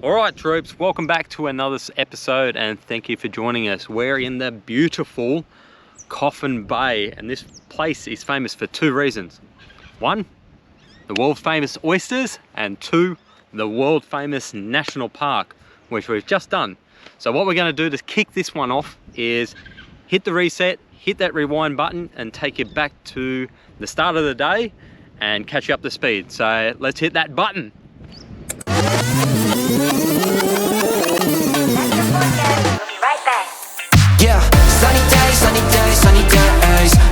Alright troops, welcome back to another episode and thank you for joining us. We're in the beautiful Coffin Bay and this place is famous for two reasons. One, the world famous oysters, and two, the world famous national park, which we've just done. So what we're going to do to kick this one off is hit the reset, hit that rewind button and take you back to the start of the day and catch you up to speed. So let's hit that button. Yeah, sunny days,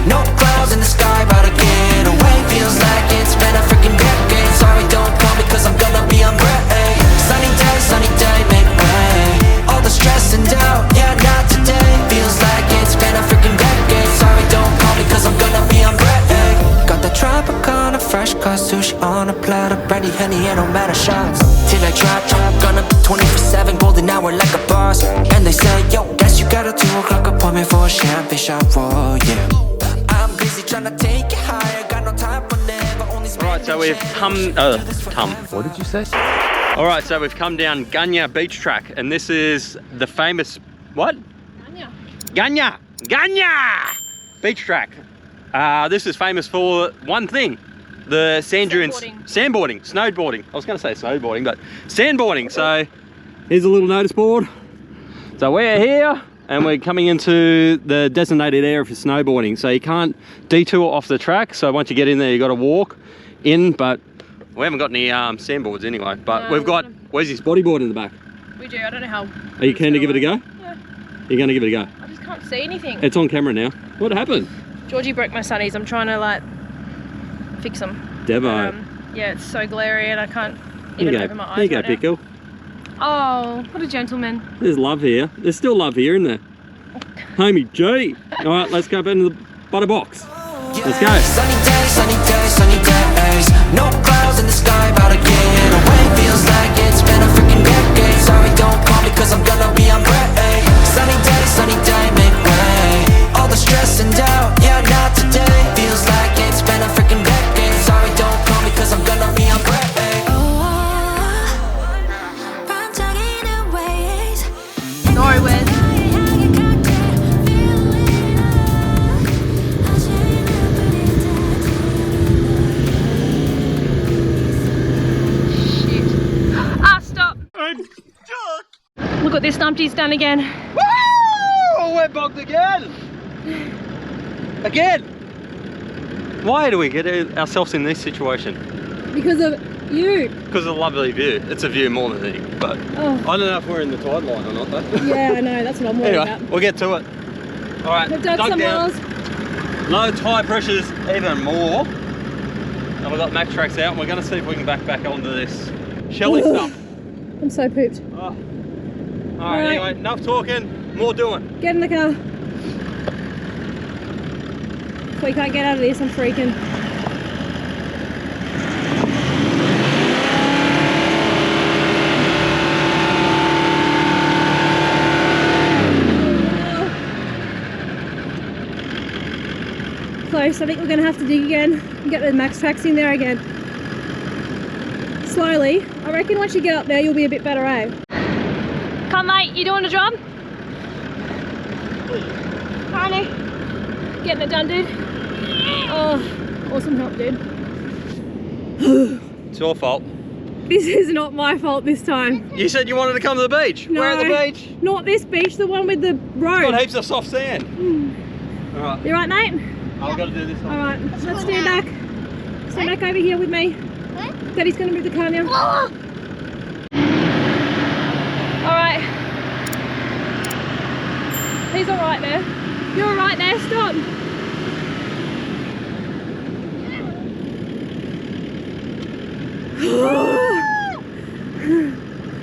no clouds in the sky, about to get away. Feels like it's been a freaking decade. Sorry, don't call me cause I'm gonna be on break. Sunny day, make way. All the stress and doubt, yeah, not today. Feels like it's been a freaking decade. Sorry, don't call me cause I'm gonna be on break. Got the Tropicana, fresh cut sushi on a platter. Brandy, Henny, it don't matter shots. Till I drop, gonna be 24/7, golden hour like a boss. And they say, yo, guess you got a 2 o'clock appointment for a champagne shot, whoa, yeah. I'm busy trying to take it higher, got no time for never, only spend. Alright, so we've what did you say? Alright, so we've come down Ganya Beach Track and this is the famous, what? Ganya Beach Track. This is famous for one thing, the sand dunes, sandboarding, snowboarding. I was going to say snowboarding, but sandboarding. So here's a little notice board. So we're here and we're coming into the designated area for snowboarding. So you can't detour off the track. So once you get in there, you got to walk in, but we haven't got any sandboards anyway. But we've got, where's his bodyboard in the back? We do, I don't know how. Are you keen to give it a go? Yeah. You're going to give it a go? I just can't see anything. It's on camera now. What happened? Georgie broke my sunnies. I'm trying to like fix them. Devo. Yeah, it's so glary and I can't even open my eyes. There you go, right Pickle. now. Oh, what a gentleman. There's love here. There's still love here, isn't there? Homie G. All right, let's go up into the butter box. Let's go. Sunny days, no clouds in the sky, about to get away. Feels like it's been a freaking decade. Sorry, don't call me cause I'm gonna be on break. Sunny day, make way. All the stress and doubt, yeah, not today. Feels like it's been a freaking decade. Sorry, don't call me cause I'm gonna be on break. Sorry, Wes. Look what this numpty's done again. Woo! We're bogged again! Again! Why do we get ourselves in this situation? Because of you. Because of the lovely view. It's a view more than anything, but I don't know if we're in the tide line or not though. Yeah, I know, that's what I'm worried about. We'll get to it. Alright, We've dug some down. wells. Low tide pressure's even more. And we've got max tracks out and we're going to see if we can back onto this shelly stuff. I'm so pooped. Oh. Alright, anyway, enough talking, more doing. Get in the car. If we can't get out of this, I'm freaking. Close, I think we're going to have to dig again and get the max tracks in there again. Slowly. I reckon once you get up there, you'll be a bit better, eh? Come mate, you doing a job? Honey. Getting it done, dude. Oh, awesome help, dude. It's your fault. This is not my fault this time. You said you wanted to come to the beach. No, we're at the beach. Not this beach, the one with the road. It's got heaps of soft sand. Alright. You right, mate? I've got to do this one. Alright, let's stand back. Stand back over here with me. Daddy's going to move the car now. Alright. He's alright there. You're alright there, stop.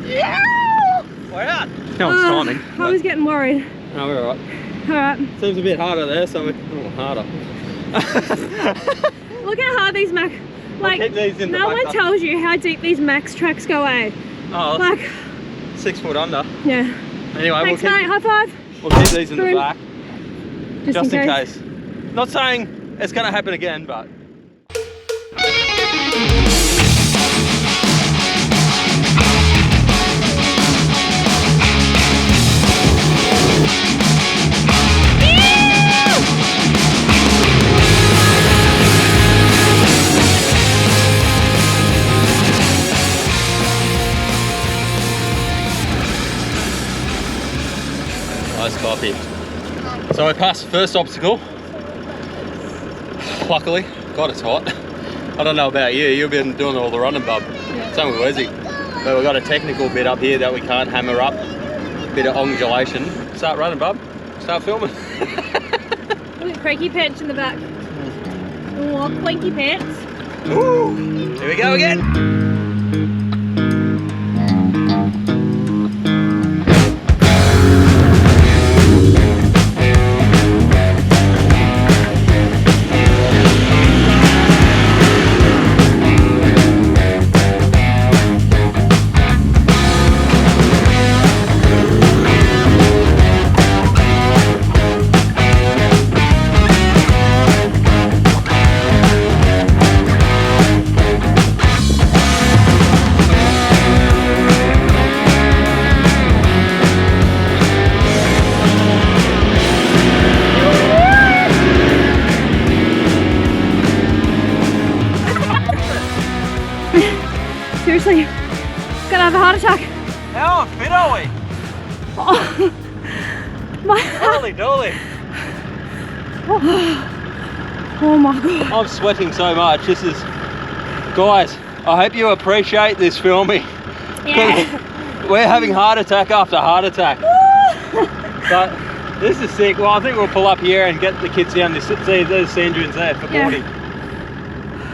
Yeah! We're out. No, it's timing. I was getting worried. No, we're alright. Alright. Seems a bit harder there, so we're harder. Look how hard these max. Like, no one tells you how deep these max tracks go, eh? Oh, like 6 foot under. Yeah. Anyway, thanks, mate. High five. We'll keep these in the back. Just in case. Not saying it's going to happen again, but Nice coffee. So I passed the first obstacle. Luckily, God, it's hot. I don't know about you, you've been doing all the running, bub. Yeah. Same with Wezzy. But we've got a technical bit up here that we can't hammer up. Bit of undulation. Start running, bub. Start filming. Look at Cranky Pants in the back. Oh, Cranky Pants. Ooh, here we go again. Seriously, gonna have a heart attack. How fit are we? Oh, my Holy dolly. Oh my god. I'm sweating so much. This is, guys, I hope you appreciate this filming. Yeah. We're having heart attack after heart attack. But this is sick. Well, I think we'll pull up here and get the kids down. See, there's sand dunes there for boarding.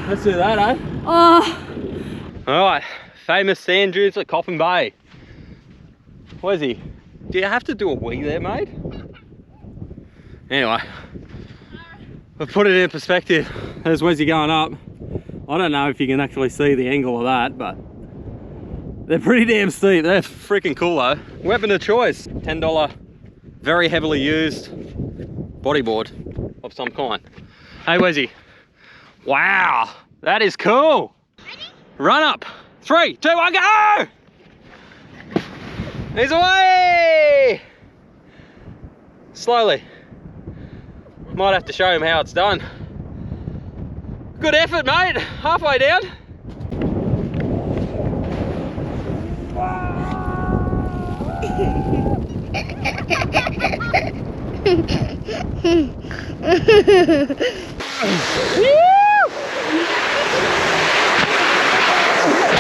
Let's do that, eh? Oh. Alright, famous sand dunes at Coffin Bay. Where's he? Do you have to do a wee there, mate? Anyway, we've put it in perspective. There's Wezzy going up. I don't know if you can actually see the angle of that, but they're pretty damn steep. They're freaking cool though. Weapon of choice, $10, very heavily used bodyboard of some kind. Hey Wezzy, wow, that is cool. Run up. 3, 2, 1, go! He's away! Slowly. Might have to show him how it's done. Good effort, mate. Halfway down.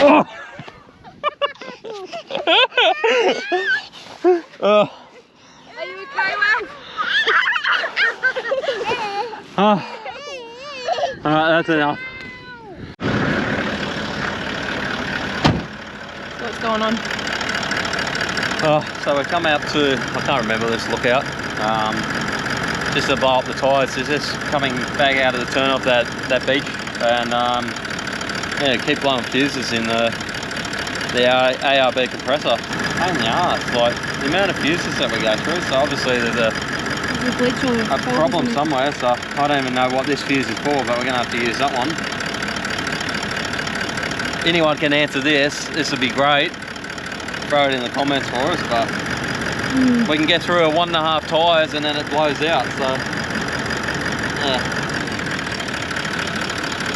Oh. Oh. Are you okay, Will? Oh. Alright, that's enough. What's going on? Oh, so we've come out to, I can't remember this lookout, just to blow up the tyres. It's just coming back out of the turn off that beach, and yeah, keep blowing fuses in the ARB compressor. Pain in the arse, like the amount of fuses that we go through. So obviously there's a problem somewhere. So I don't even know what this fuse is for, but we're gonna have to use that one. Anyone can answer this. This would be great. Throw it in the comments for us, but we can get through a 1.5 tyres and then it blows out. So yeah,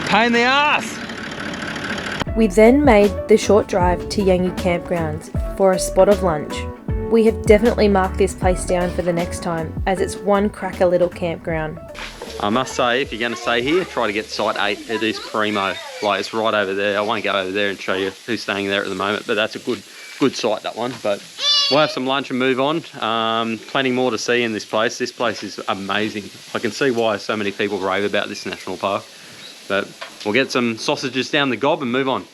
pain in the arse. We then made the short drive to Yangi Campgrounds for a spot of lunch. We have definitely marked this place down for the next time, as it's one cracker little campground. I must say, if you're going to stay here, try to get site 8. It is primo. Like, it's right over there. I won't go over there and show you who's staying there at the moment, but that's a good site, that one. But we'll have some lunch and move on. Plenty more to see in this place. This place is amazing. I can see why so many people rave about this national park. But we'll get some sausages down the gob and move on.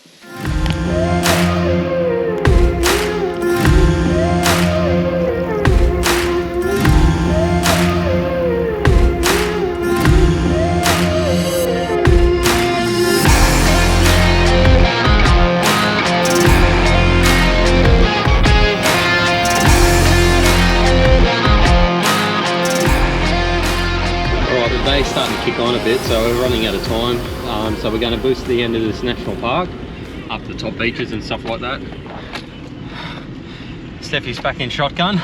Starting to kick on a bit, so we're running out of time, so we're going to boost the end of this national park up the top beaches and stuff like that. Steffi's back in shotgun.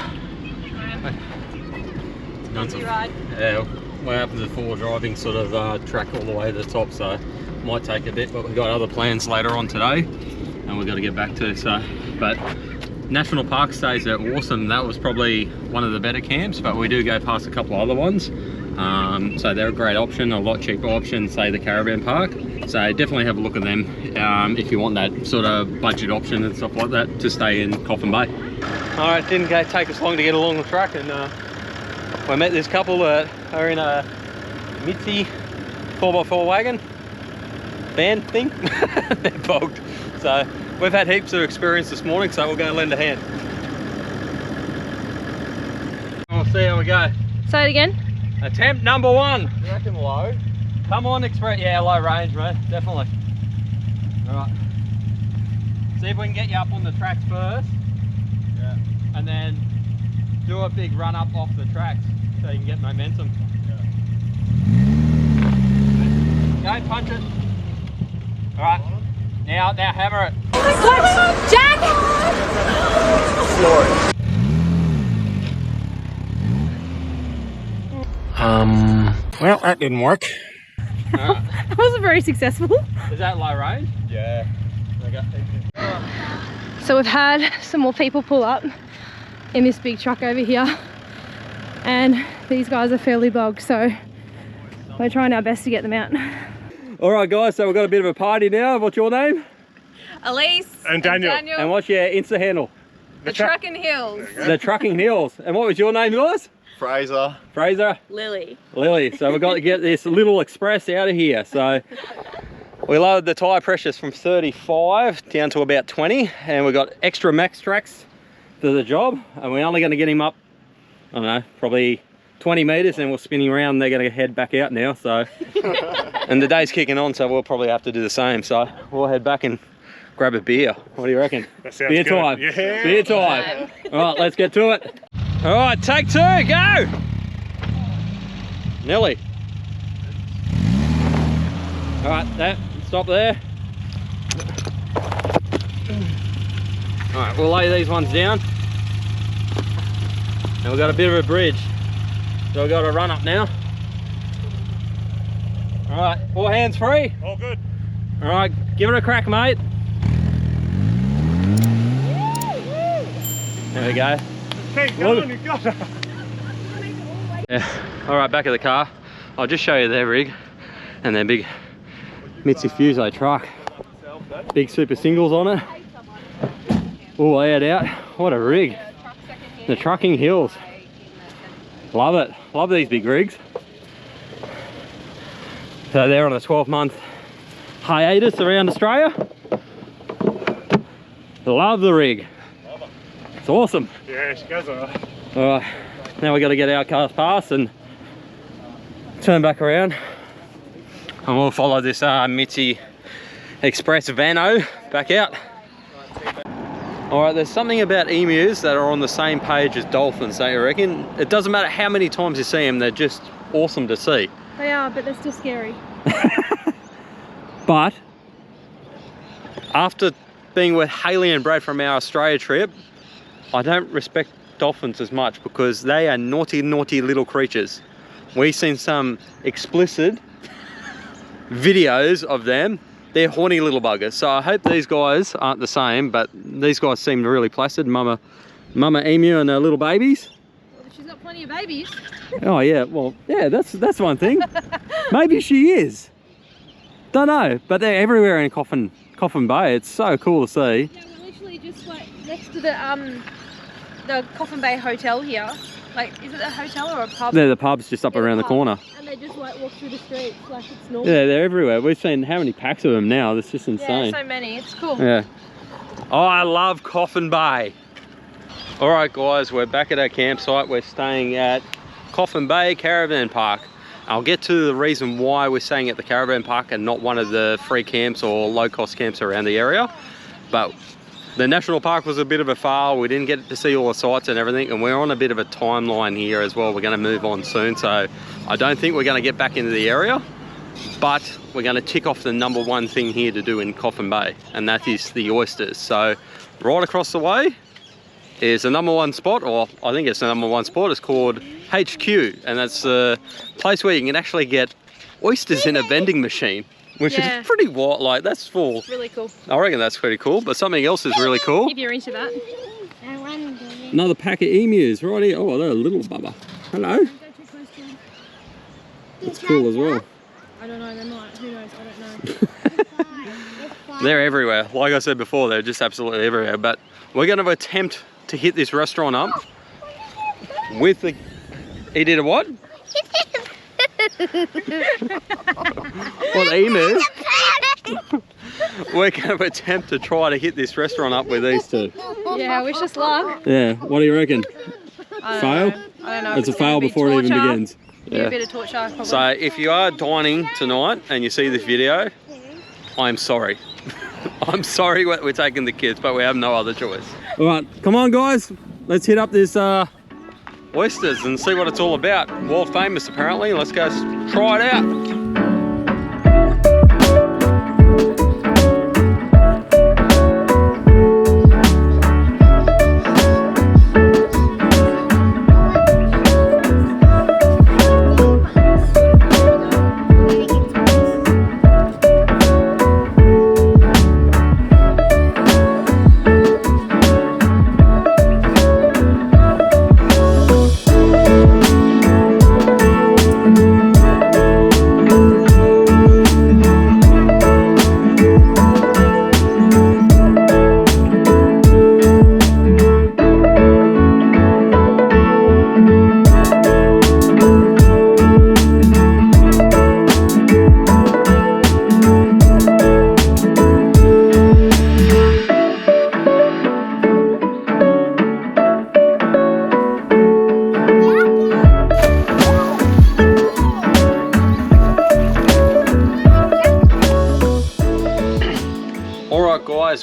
Yeah, we're up to the 4 driving sort of track all the way to the top, so it might take a bit, but we've got other plans later on today and we've got to get back to, so but national park stays are awesome. That was probably one of the better camps, but we do go past a couple of other ones. So they're a great option, a lot cheaper option, say the Caravan Park. So definitely have a look at them if you want that sort of budget option and stuff like that to stay in Coffin Bay. All right, didn't take us long to get along the track, and we met this couple that are in a Mitzi 4x4 wagon van thing. They're bogged. So we've had heaps of experience this morning, so we're going to lend a hand. We'll see how we go. Say it again. Attempt number 1. You reckon low? Come on, Express. Yeah, low range, mate. Definitely. All right. See if we can get you up on the tracks first. Yeah. And then do a big run up off the tracks so you can get momentum. Yeah. Go, punch it. All right. Now hammer it. Jack! Well, that didn't work. That wasn't very successful. Is that low range? Yeah. Okay. So we've had some more people pull up in this big truck over here, and these guys are fairly bogged, so we're trying our best to get them out. All right, guys, so we've got a bit of a party now. What's your name? Elise and Daniel. And what's your Insta handle? The Trucking Hills. The Trucking Hills. And what was your name, guys? Fraser. Fraser. Lily. Lily. So we've got to get this little express out of here. So we lowered the tyre pressures from 35 down to about 20, and we've got extra max tracks for the job, and we're only going to get him up, I don't know, probably 20 metres, and we're spinning around. They're going to head back out now, so and the day's kicking on, so we'll probably have to do the same. So we'll head back and grab a beer. What do you reckon? That sounds Beer good. time. Yeah. Beer time. All right, let's get to it. All right, take 2, go. Nelly. All right, stop there. All right, we'll lay these ones down. And we've got a bit of a bridge. So we've got to run up now. All right, all hands free. All good. All right, give it a crack, mate. There we go. Keep going, you got it. Yeah. All right, back of the car. I'll just show you their rig and their big Mitsubishi truck. Big super singles on it. All laid out. What a rig. The Trucking Hills. Love it. Love these big rigs. So they're on a 12-month hiatus around Australia. Love the rig. It's awesome. Yeah, she goes alright. All right, now we got to get our cars past and turn back around, and we'll follow this Mitzi Express Vano back out. All right, there's something about emus that are on the same page as dolphins, don't you reckon? It doesn't matter how many times you see them, they're just awesome to see. They are, but they're still scary. But after being with Haley and Brad from our Australia trip, I don't respect dolphins as much because they are naughty, naughty little creatures. We've seen some explicit videos of them. They're horny little buggers. So I hope these guys aren't the same, but these guys seem really placid. Mama emu and her little babies. Well, she's got plenty of babies. Oh yeah, well, yeah, that's one thing. Maybe she is. Don't know, but they're everywhere in Coffin Bay. It's so cool to see. Yeah, we're literally just like next to the Coffin Bay Hotel here. Like, is it a hotel or a pub? The pub's just up around the corner. And they just like walk through the streets like it's normal. Yeah, they're everywhere. We've seen how many packs of them now. That's just insane. Yeah, so many. It's cool. Yeah. Oh, I love Coffin Bay. All right, guys, we're back at our campsite. We're staying at Coffin Bay Caravan Park. I'll get to the reason why we're staying at the Caravan Park and not one of the free camps or low-cost camps around the area. But the national park was a bit of a fail. We didn't get to see all the sights and everything, and we're on a bit of a timeline here as well. We're going to move on soon, so I don't think we're going to get back into the area, but we're going to tick off the number 1 thing here to do in Coffin Bay, and that is the oysters. So right across the way is the number 1 spot, or I think it's the number 1 spot. It's called HQ, and that's a place where you can actually get oysters in a vending machine. which Yeah. is pretty wild. Like, that's full. Really cool. I reckon that's pretty cool. But something else is really cool. If you're into that. Another pack of emus right here. Oh, they're a little bubba. Hello. That's cool as well. I don't know, they might. Who knows? I don't know. They're everywhere. Like I said before, they're just absolutely everywhere. But we're going to attempt to hit this restaurant up with the... He did a what? What, emu? We're going to attempt to try to hit this restaurant up with these two. Yeah, wish us luck. Yeah, what do you reckon? Fail? I don't know. It's a fail before it even begins. Yeah. A bit of torture, probably. So if you are dining tonight and you see this video, I'm sorry. I'm sorry we're taking the kids, but we have no other choice. All right, come on guys. Let's hit up this oysters and see what it's all about. World famous apparently. Let's go try it out.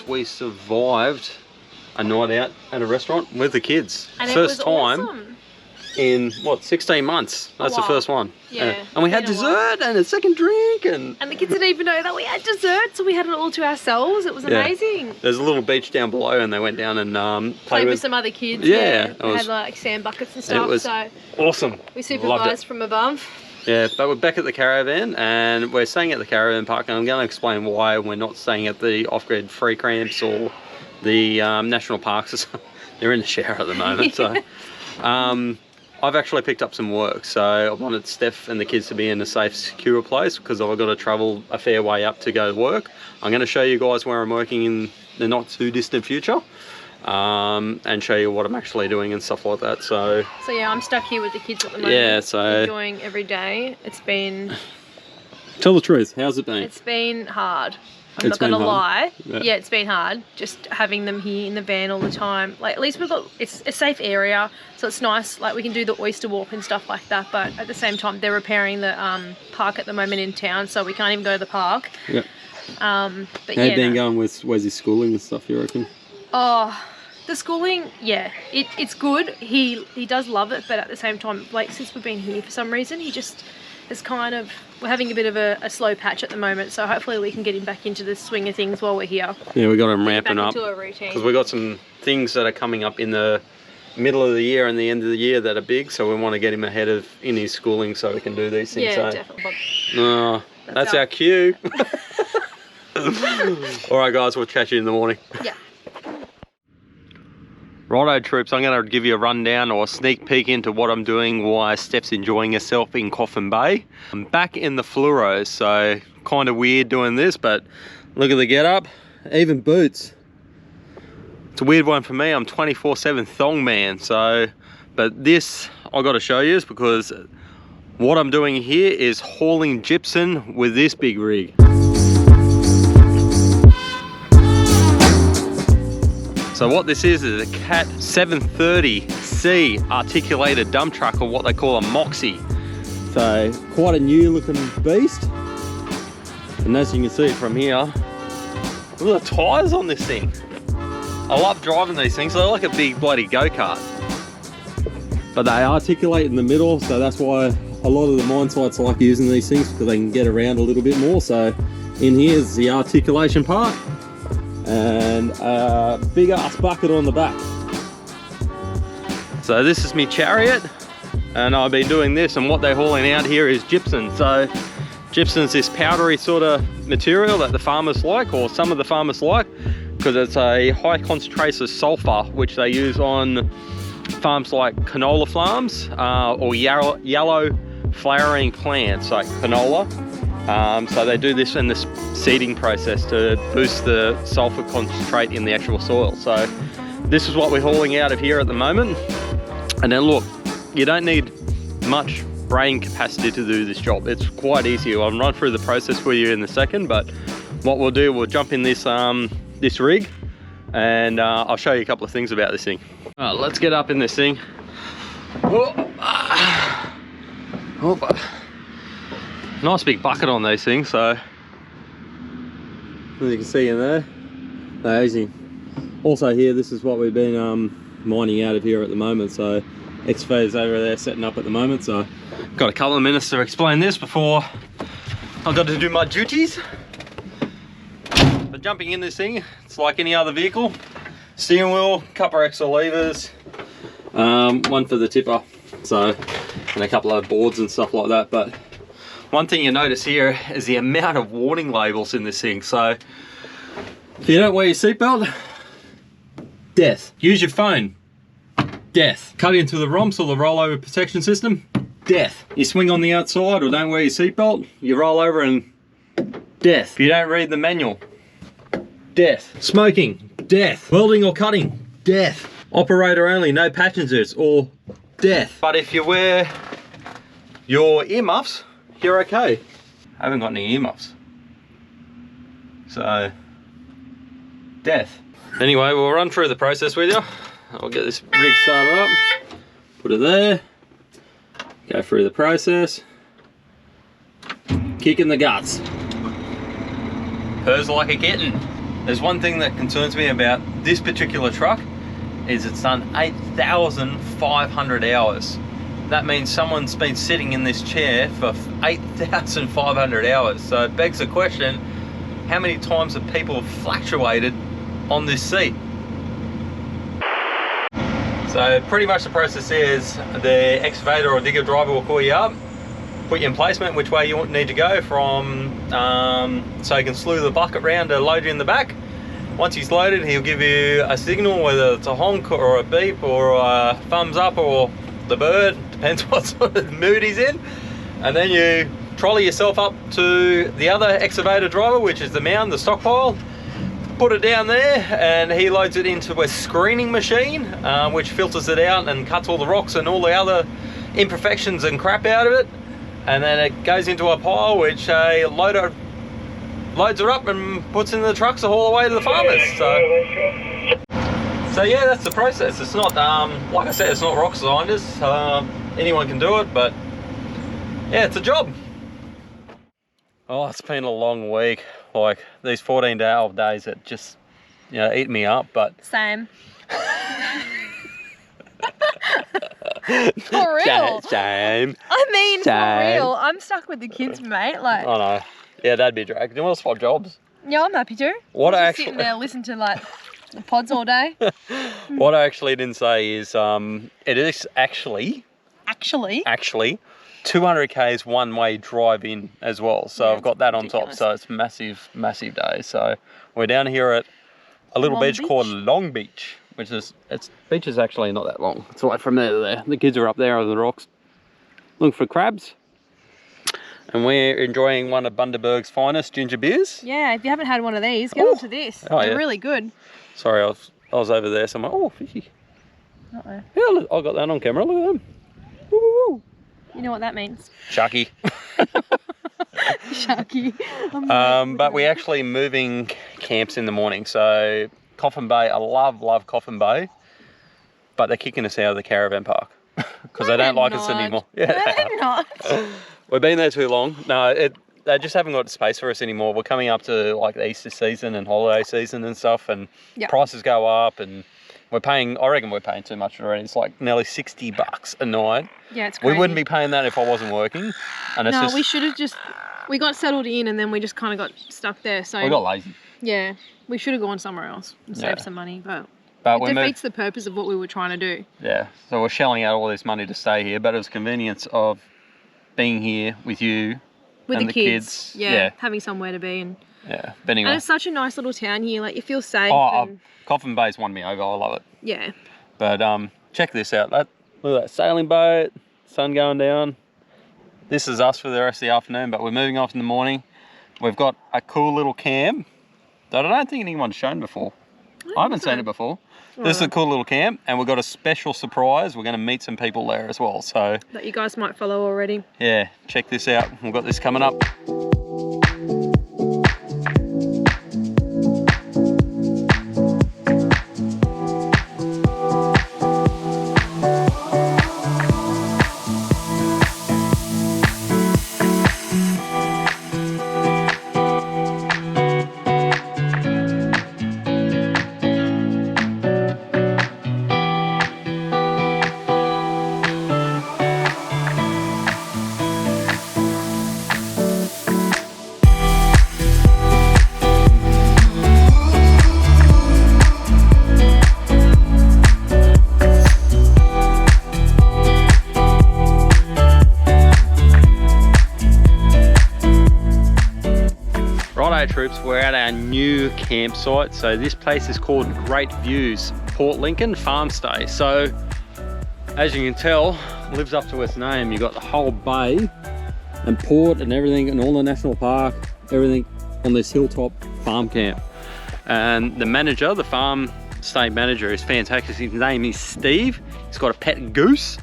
We survived a night out at a restaurant with the kids. And first it was time awesome. in what, 16 months. That's the first one. Yeah. And we had dessert and a second drink and the kids didn't even know that we had dessert, so we had it all to ourselves. It was amazing. There's a little beach down below and they went down and played with some other kids. Yeah. We had like sand buckets and stuff. It was so awesome. we supervised from above. Yeah, but we're back at the Caravan and we're staying at the Caravan Park, and I'm going to explain why we're not staying at the off-grid free camps or the national parks. They're in the shower at the moment. So I've actually picked up some work, so I wanted Steph and the kids to be in a safe, secure place because I've got to travel a fair way up to go to work. I'm going to show you guys where I'm working in the not too distant future. And show you what I'm actually doing and stuff like that. So yeah, I'm stuck here with the kids at the moment. Yeah, so enjoying every day. It's been... Tell the truth, how's it been? It's been hard. I'm not gonna lie. Yeah, it's been hard. Just having them here in the van all the time. Like, at least we've got, it's a safe area, so it's nice. Like, we can do the oyster walk and stuff like that. But at the same time, they're repairing the park at the moment in town, so we can't even go to the park. Yeah. But how's Dan going with where's his schooling and stuff, you reckon? Oh, the schooling, yeah, it's good. He does love it, but at the same time, like, since we've been here for some reason, he just is kind of, we're having a bit of a slow patch at the moment, so hopefully we can get him back into the swing of things while we're here. Yeah, we got him ramping up into a routine because we got some things that are coming up in the middle of the year and the end of the year that are big, so we want to get him ahead of in his schooling so we can do these things. Yeah, so. definitely. Oh, that's our cue. All right, guys, we'll chat you in the morning. Yeah. Righto, troops, I'm going to give you a rundown or a sneak peek into what I'm doing while Steph's enjoying herself in Coffin Bay. I'm back in the fluoros, so kind of weird doing this, but look at the getup, even boots. It's a weird one for me. I'm 24/7 thong man, so, but this I got to show you because what I'm doing here is hauling gypsum with this big rig. So what this is a Cat 730C articulated dump truck, or what they call a Moxie. So quite a new looking beast. And as you can see from here, look at the tyres on this thing. I love driving these things. They're like a big bloody go-kart. But they articulate in the middle, so that's why a lot of the mine sites like using these things, because they can get around a little bit more. So in here is the articulation part, and a big ass bucket on the back. So this is my chariot, and I've been doing this, and what they're hauling out here is gypsum. So Gypsum's this powdery sort of material that the farmers like, or some of the farmers like, because it's a high concentration of sulfur, which they use on farms like canola farms or yellow flowering plants like canola. So they do this in the seeding process to boost the sulfur concentrate in the actual soil. So this is what we're hauling out of here at the moment. And then look, you don't need much brain capacity to do this job. It's quite easy. I'll run through the process for you in a second, but what we'll do, we'll jump in this this rig, and I'll show you a couple of things about this thing. All right, let's get up in this thing. Nice big bucket on these things, so as you can see in there, amazing. Also here, this is what we've been mining out of here at the moment, so excavators over there setting up at the moment, so got a couple of minutes to explain this before I've got to do my duties. But jumping in this thing, it's like any other vehicle. Steering wheel, couple of extra levers, one for the tipper, so, and a couple of boards and stuff like that. But one thing you notice here is the amount of warning labels in this thing. So if you don't wear your seatbelt, death. Use your phone, death. Cut into the ROMS or the rollover protection system, death. You swing on the outside or don't wear your seatbelt, you roll over and death. If you don't read the manual, death. Smoking, death. Welding or cutting, death. Operator only, no passengers, or death. But if you wear your earmuffs, you're okay. I haven't got any earmuffs, so death. Anyway, we'll run through the process with you. I'll get this rig started up, put it there, go through the process, kick in the guts. Purrs like a kitten. There's one thing that concerns me about this particular truck, is it's done 8,500 hours. That means someone's been sitting in this chair for 8,500 hours. So it begs the question, how many times have people fluctuated on this seat? So pretty much the process is the excavator or digger driver will call you up, put you in placement which way you need to go from, so you can slew the bucket round to load you in the back. Once he's loaded, he'll give you a signal, whether it's a honk or a beep or a thumbs up or the bird, depends what sort of mood he's in. And then you trolley yourself up to the other excavator driver, which is the mound, the stockpile, put it down there, and he loads it into a screening machine, which filters it out and cuts all the rocks and all the other imperfections and crap out of it. And then it goes into a pile, which a loader loads it up and puts in the trucks the whole way to the farmers. So yeah, that's the process. It's not, like I said, it's not rock scientists. Anyone can do it, but yeah, it's a job. Oh, it's been a long week. Like these 14 days that just, you know, eat me up, but. Same. For real. Same. I mean, Same. for real. I'm stuck with the kids, mate. Like. I know. Yeah, that'd be a drag. Do you want to swap jobs? Yeah, I'm happy to. What I just actually sitting there listening to like the pods all day. What I actually didn't say is it is actually 200 k's one-way drive in as well. So yeah, I've got that on top. So it's massive day. So we're down here at a little beach called Long Beach, which is beach is actually not that long. It's like from there to there. The kids are up there on the rocks looking for crabs. And we're enjoying one of Bundaberg's finest ginger beers. Yeah, if you haven't had one of these, get onto this. Oh, They're yeah. really good. Sorry, I was over there, so I'm like, oh, fishy. Uh-oh. Yeah, look, I got that on camera, look at them. Woo-woo-woo. You know what that means. Sharky. Sharky. But we're actually moving camps in the morning. So Coffin Bay, I love Coffin Bay, but they're kicking us out of the caravan park because they don't like us anymore. Yeah, no, they're not. We've been there too long. No, they just haven't got space for us anymore. We're coming up to like the Easter season and holiday season and stuff, and prices go up, and we're paying, I reckon we're paying too much already. It's like nearly $60 a night. Yeah, it's crazy. We wouldn't be paying that if I wasn't working. And it's no, we should have we got settled in and then we just kind of got stuck there. So we got lazy. Yeah, we should have gone somewhere else and saved some money, but it it defeats the purpose of what we were trying to do. Yeah, so we're shelling out all this money to stay here, but it was convenience of being here with you with and the kids. Yeah, having somewhere to be. Yeah, but anyway. And it's such a nice little town here. Like, you feel safe. Coffin Bay's won me over. I love it. Yeah. But check this out. Look at that sailing boat, sun going down. This is us for the rest of the afternoon, but we're moving off in the morning. We've got a cool little camp that I don't think anyone's shown before. I haven't seen it before. This is a cool little camp, and we've got a special surprise. We're going to meet some people there as well. So that you guys might follow already. Yeah, check this out. We've got this coming up. Troops, we're at our new campsite. So this place is called Great Views Port Lincoln Farm Stay. So as you can tell, lives up to its name. You've got the whole bay and port and everything, and all the national park, everything on this hilltop farm camp. And the manager, the farm stay manager, is fantastic. His name is Steve. He's got a pet goose,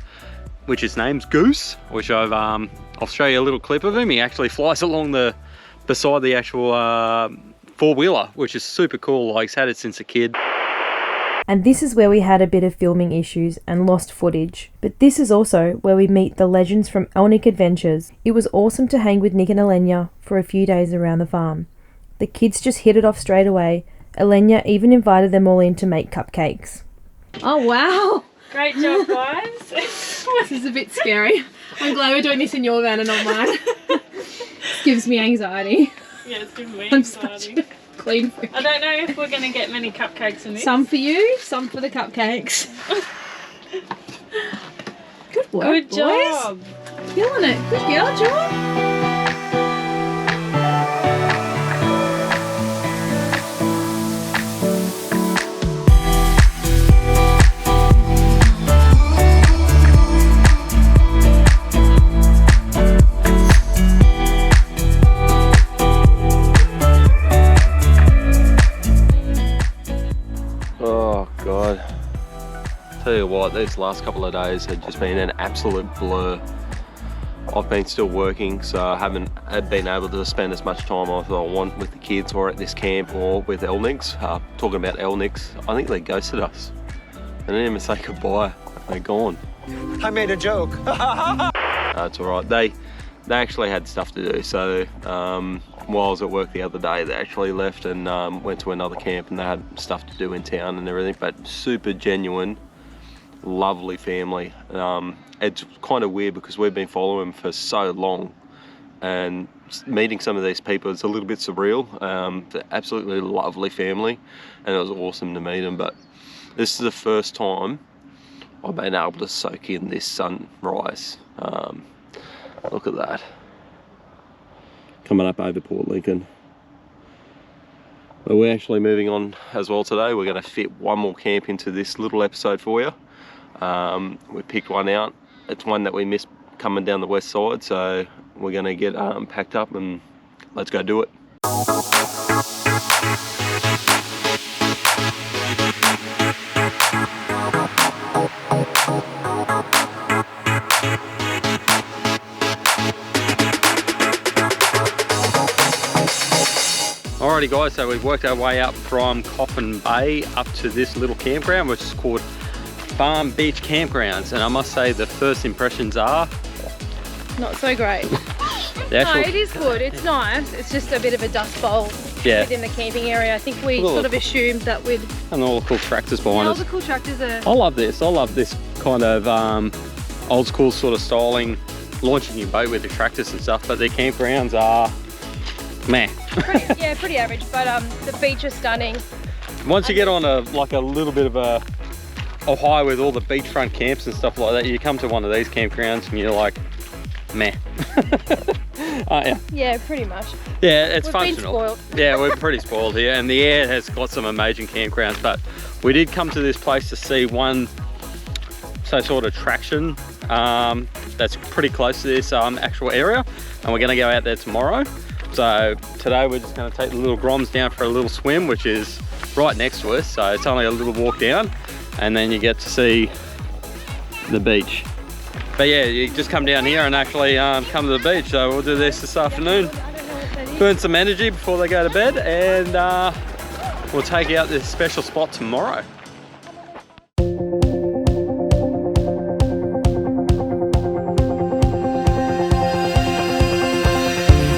which his name's Goose, which I'll show you a little clip of him. He actually flies along beside the actual four-wheeler, which is super cool. Like, he's had it since a kid. And this is where we had a bit of filming issues and lost footage. But this is also where we meet the legends from Elnick Adventures. It was awesome to hang with Nick and Elenya for a few days around the farm. The kids just hit it off straight away. Elenya even invited them all in to make cupcakes. Oh, wow. Great job, guys. This is a bit scary. I'm glad we're doing this in your van and not mine. Gives me anxiety. Yeah, it's giving me I'm anxiety. such a clean freak. I don't know if we're going to get many cupcakes in this. Some for you, some for the cupcakes. Good work, Good boys. job. Killing it. Good girl, John. Tell you what, these last couple of days have just been an absolute blur. I've been still working, so I haven't been able to spend as much time as I want with the kids or at this camp or with Elnicks. Talking about Elnicks, I think they ghosted us. They didn't even say goodbye. They're gone. I made a joke. That's all right. They actually had stuff to do. So while I was at work the other day, they actually left and went to another camp, and they had stuff to do in town and everything. But super genuine, lovely family. It's kind of weird because we've been following them for so long, and meeting some of these people is a little bit surreal. They're absolutely lovely family, and it was awesome to meet them. But this is the first time I've been able to soak in this sunrise. Look at that. Coming up over Port Lincoln. But we're actually moving on as well today. We're going to fit one more camp into this little episode for you. We picked one out. It's one that we missed coming down the west side, so we're going to get packed up and let's go do it. Alrighty guys, so we've worked our way up from Coffin Bay up to this little campground, which is called Farm Beach Campgrounds, and I must say the first impressions are not so great. No, it is good. It's nice. It's just a bit of a dust bowl within the camping area. I think we sort of assumed that we'd... And all the cool tractors behind us. All the cool tractors are... I love this. I love this kind of old school sort of styling, launching your boat with the tractors and stuff, but their campgrounds are meh. Pretty average, but the beach is stunning. Once you get on a little bit of a high with all the beachfront camps and stuff like that, you come to one of these campgrounds and you're like, meh. Yeah. Yeah, pretty much. Yeah, it's We've functional. been spoiled. Yeah, we're pretty spoiled here, and the air has got some amazing campgrounds, but we did come to this place to see one sort of attraction that's pretty close to this actual area, and we're going to go out there tomorrow. So today we're just going to take the little Groms down for a little swim, which is right next to us, so it's only a little walk down, and then you get to see the beach. But yeah, you just come down here and actually come to the beach. So we'll do this afternoon, burn some energy before they go to bed, and we'll take out this special spot tomorrow.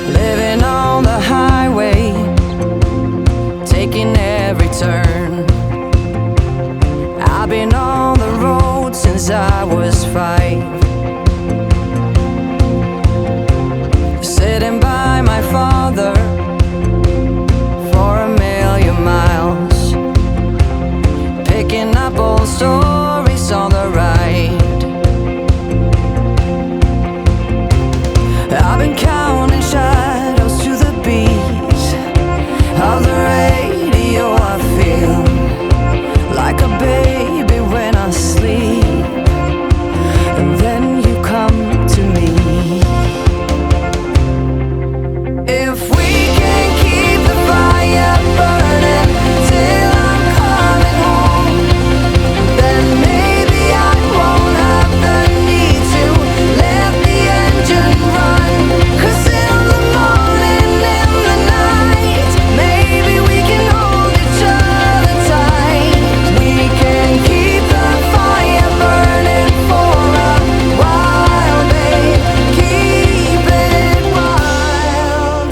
Living on the highway, taking every turn. I've been on the road since I was 5. Sitting by my father for 1,000,000 miles, picking up old stories on the ride. I've been counting shadows to the beat of the radio. I feel like a baby when I sleep, and then you come to me. If we can keep the fire burning till I'm coming home, then maybe I won't have the need to let the engine run. 'Cause in the morning, in the night, maybe we can hold each other tight. We can keep the fire burning for a while, babe. Keep it wild.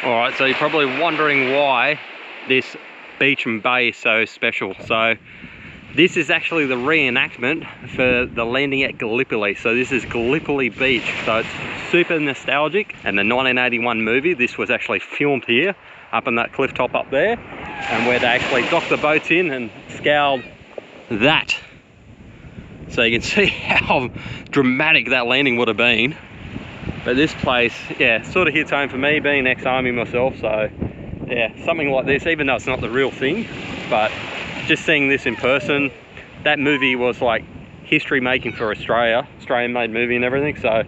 Alright, so you're probably wondering why this beach and bay is so special. So this is actually the reenactment for the landing at Gallipoli. So this is Gallipoli Beach. So it's super nostalgic. And the 1981 movie, this was actually filmed here, up on that cliff top up there, and where they actually docked the boats in and scoured that. So you can see how dramatic that landing would have been. But this place, yeah, sort of hits home for me, being ex-army myself. So yeah, something like this, even though it's not the real thing, but just seeing this in person, that movie was like history making for Australia, Australian made movie and everything. So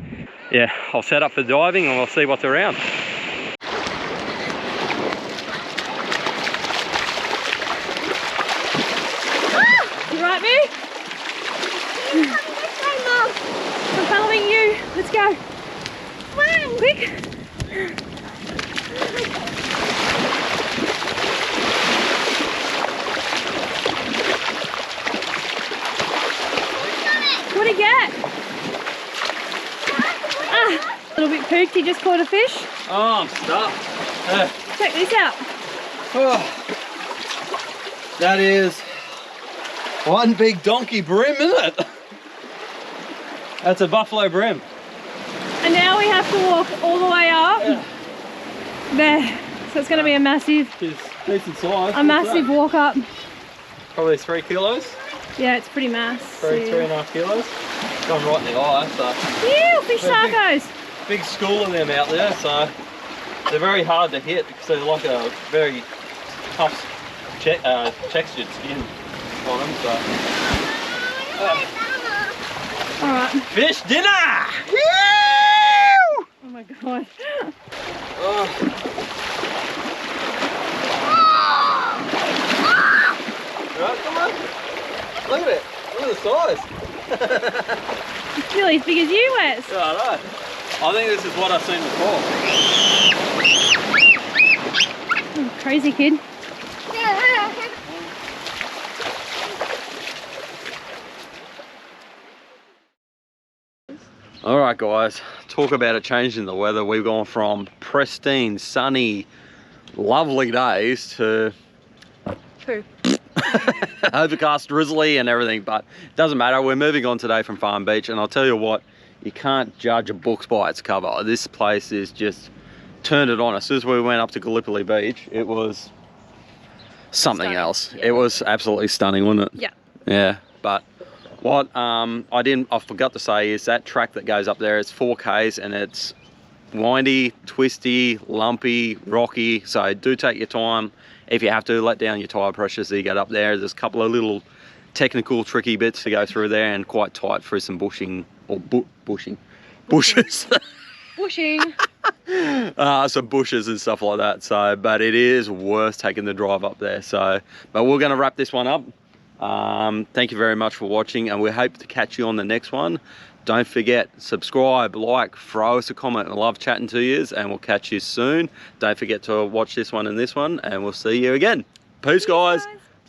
yeah, I'll set up for diving and we'll see what's around. You right, me? I'm following you. Let's go. Come on, quick. What'd he get? Ah, a little bit pooked. He just caught a fish. Oh, I'm stuck. Check this out. Oh, that is one big donkey brim, isn't it? That's a buffalo brim. And now we have to walk all the way up there. So it's going to be a massive, Decent size. a massive walk up. Probably 3 kilos. Yeah, it's pretty massive. 3.5 kilos. Gone right in the eye. So Ew, fish tacos. big school of them out there. So they're very hard to hit because they're like a very tough textured skin on them. So. All right. Fish dinner! Oh my god. Oh. Right, come on. Look at it. Look at the size. It's nearly as big as you, Wes. Yeah, I know. I think this is what I've seen before. Oh, crazy kid. All right, guys. Talk about a change in the weather. We've gone from pristine, sunny, lovely days to Poo. overcast, drizzly and everything, but it doesn't matter. We're moving on today from Farm Beach, and I'll tell you what, you can't judge a book by its cover. This place is just turned it on. As soon as we went up to Gallipoli Beach, it was something Stunning. else. Yeah. It was absolutely stunning, wasn't it? Yeah. Yeah, but What I forgot to say is that track that goes up there, it's 4Ks and it's windy, twisty, lumpy, rocky. So do take your time. If you have to, let down your tyre pressure so you get up there. There's a couple of little technical tricky bits to go through there and quite tight through some bushing or bushes. Bushing. Some bushes and stuff like that. So, but it is worth taking the drive up there. So, but we're going to wrap this one up. Thank you very much for watching, and we hope to catch you on the next one. Don't forget, subscribe, like, throw us a comment. I love chatting to you, and we'll catch you soon. Don't forget to watch this one and this one, and we'll see you again. Peace, guys.